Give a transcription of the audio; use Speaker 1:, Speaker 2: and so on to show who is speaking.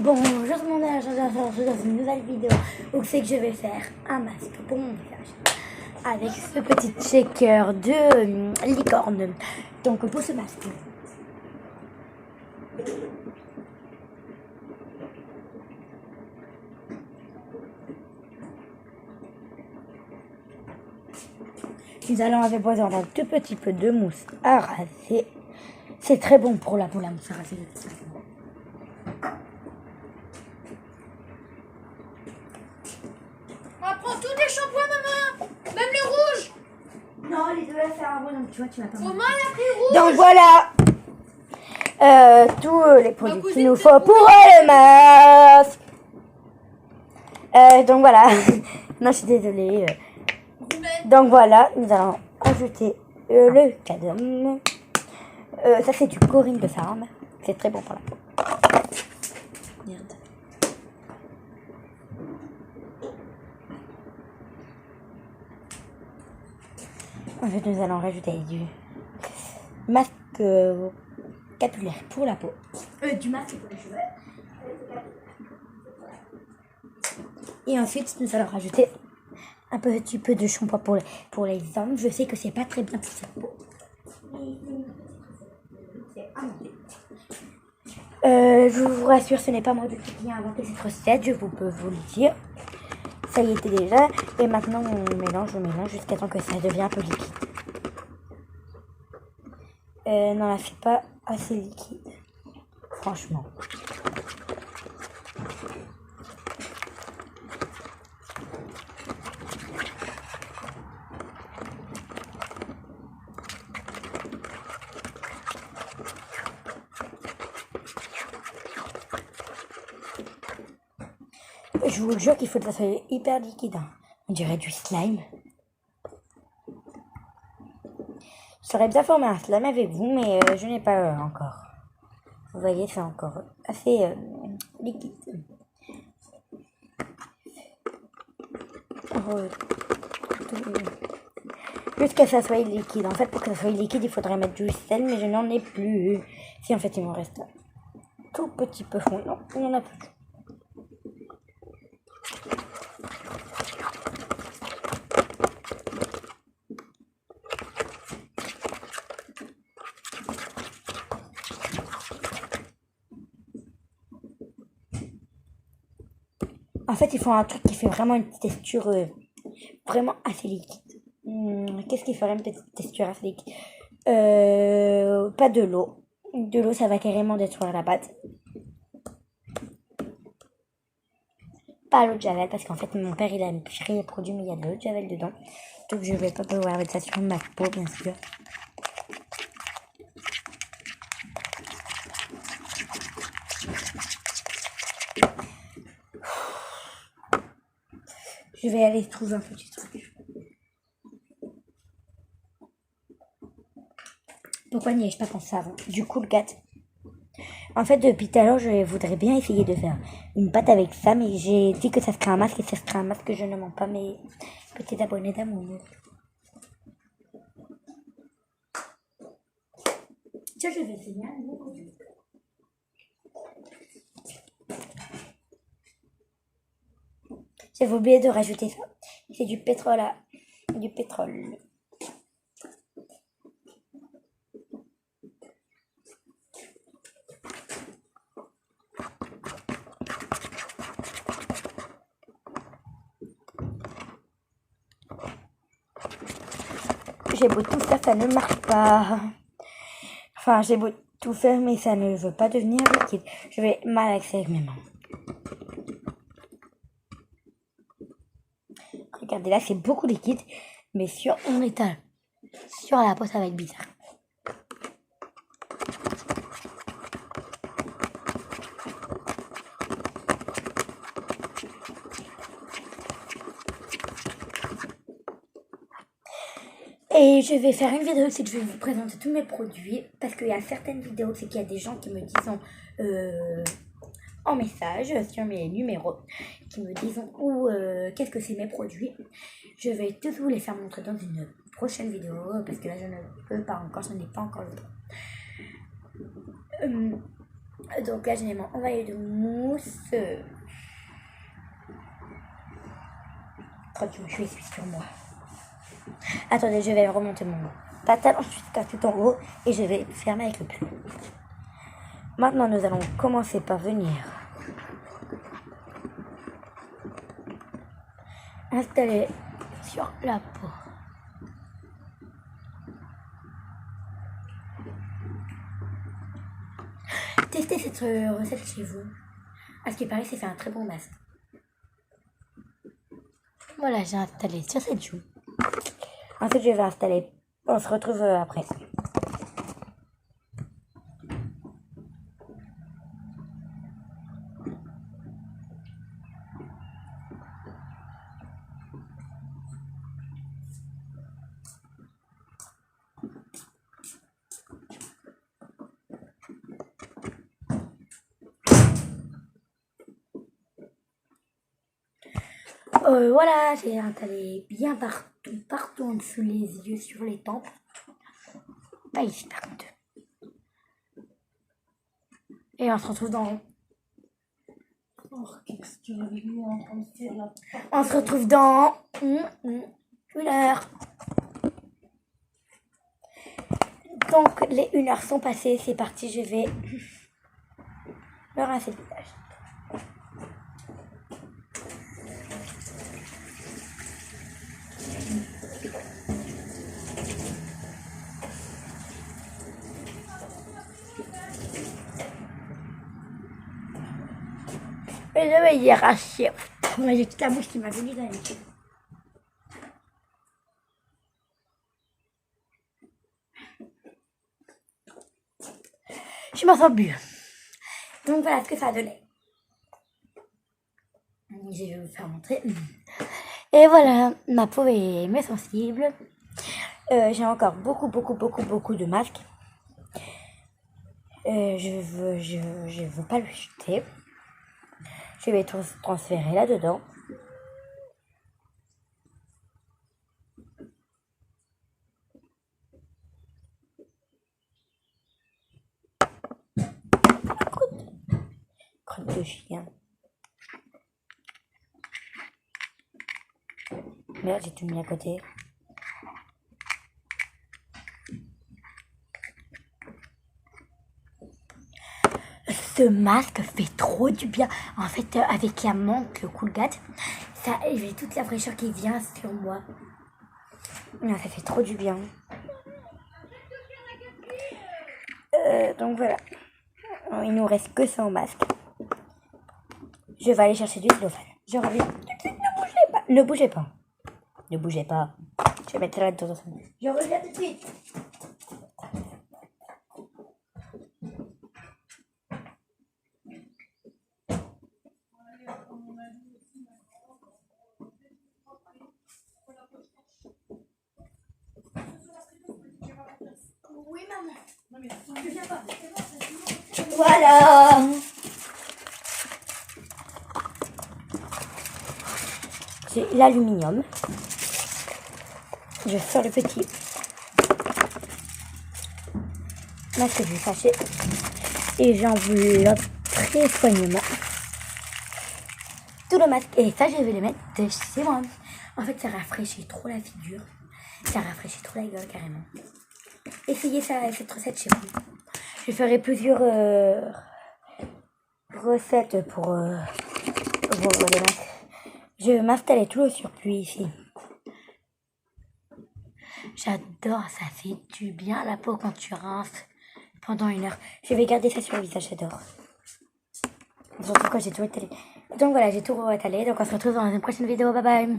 Speaker 1: Bon, je suis dans une nouvelle vidéo où c'est que je vais faire un masque pour mon visage avec ce petit shaker de licorne. Donc pour ce masque, nous allons avoir besoin d'un tout petit peu de mousse à raser. C'est très bon pour la mousse à raser.
Speaker 2: Prends tous tes shampoings, maman. Même les rouges.
Speaker 1: Non, les deux là c'est un rouge, donc tu vois, tu vas pas.
Speaker 2: Maman, elle a pris rouge.
Speaker 1: Donc voilà tous les produits qu'il nous faut pour le masque. Donc voilà. Non, je suis désolée. Donc voilà, nous allons ajouter le cadmium. Ça c'est du Corinne de Sarme. C'est très bon pour la peau. Merde. Ensuite nous allons rajouter du masque capillaire pour la peau. Du masque pour les cheveux. Et ensuite nous allons rajouter un petit peu de shampoing pour les hommes. Je sais que c'est pas très bien pour cette peau. Je vous rassure, ce n'est pas moi qui ai inventé cette recette, je peux vous le dire. Ça y était déjà. Et maintenant on mélange jusqu'à temps que ça devient un peu liquide. Non, là c'est pas assez liquide. Franchement. Je vous jure qu'il faut que ça soit hyper liquide. On dirait du slime. Je saurais bien former un slime avec vous, mais je n'ai pas encore. Vous voyez, c'est encore assez liquide. Jusqu'à ce que ça soit liquide. En fait, pour que ça soit liquide, il faudrait mettre du sel, mais je n'en ai plus. Si, en fait, il m'en reste un tout petit peu. Non, il n'y en a plus. En fait, il faut un truc qui fait vraiment une texture vraiment assez liquide. Qu'est-ce qui ferait une petite texture assez liquide? Pas de l'eau. De l'eau, ça va carrément détruire la pâte. Pas l'eau de javel, parce qu'en fait, mon père, il a pris les produits, mais il y a de l'eau de javel dedans. Donc, je vais pas pouvoir mettre ça sur ma peau, bien sûr. Je vais aller trouver un petit truc. Pourquoi n'y ai-je pas pensé avant? Du coup, le gâteau. En fait, depuis tout à l'heure, je voudrais bien essayer de faire une pâte avec ça, mais j'ai dit que ça serait un masque et ça serait un masque que je ne mens pas mes petits abonnés d'amour. Tiens, je vais essayer un nouveau produit. J'avais oublié de rajouter ça. C'est du pétrole du pétrole. J'ai beau tout faire, ça ne marche pas. Enfin, j'ai beau tout faire, mais ça ne veut pas devenir liquide. Je vais malaxer avec mes mains. Regardez, là, c'est beaucoup liquide, mais sur on étale. Sur la peau, ça va être bizarre. Et je vais faire une vidéo, c'est que je vais vous présenter tous mes produits. Parce qu'il y a certaines vidéos, c'est qu'il y a des gens qui me disent en message sur mes numéros, qui me disent qu'est-ce que c'est mes produits. Je vais tous vous les faire montrer dans une prochaine vidéo, parce que là je ne peux pas encore, je n'ai pas encore le droit. Donc là, j'ai les mains envahie de mousse. Oh Dieu, je suis sur moi. Attendez, je vais remonter mon pantalon jusqu'à tout en haut et je vais fermer avec le pull. Maintenant, nous allons commencer par venir installer sur la peau. Testez cette recette chez vous. À ce qui paraît, c'est fait un très bon masque. Voilà, j'ai installé sur cette joue. Ensuite, je vais installer. On se retrouve après. Voilà, j'ai installé bien partout en dessous les yeux, sur les tempes. Pas ici par contre. Et on se retrouve dans... On se retrouve dans 1 heure. Donc les 1 heure sont passées, c'est parti, je vais leur rincer le visage. Et je vais y arracher. J'ai toute la bouche qui m'a venu dans les yeux. Je m'en sens mieux. Donc voilà ce que ça a donné. Je vais vous faire montrer. Et voilà, ma peau est mieux sensible. J'ai encore beaucoup de masques. Je veux pas le jeter. Je vais tout transférer là-dedans. Crotte de chien. Merde, j'ai tout mis à côté. Ce masque fait trop du bien. En fait, avec la menthe, le Colgate, ça évite toute la fraîcheur qui vient sur moi. Non, ça fait trop du bien. Donc voilà. Il nous reste que ça au masque. Je vais aller chercher du cellophane. Je reviens. Ne bougez pas. Ne bougez pas. Je vais mettre ça là-dedans. Je reviens tout de suite.
Speaker 2: Oui, maman. Non, mais je viens pas.
Speaker 1: Voilà. J'ai l'aluminium. Je sors le petit masque du sachet et j'enveloppe très soigneusement tout le masque. Et ça, je vais le mettre chez moi. En fait, ça rafraîchit trop la figure. Ça rafraîchit trop la gueule, carrément. Essayez cette recette chez vous. Je ferai plusieurs recettes pour les masques. Je vais m'installer tout le surplus ici. J'adore, ça fait du bien à la peau quand tu rinces pendant 1 heure. Je vais garder ça sur le visage, j'adore. Surtout quand j'ai tout étalé. Donc voilà, j'ai tout étalé. Donc on se retrouve dans une prochaine vidéo. Bye bye.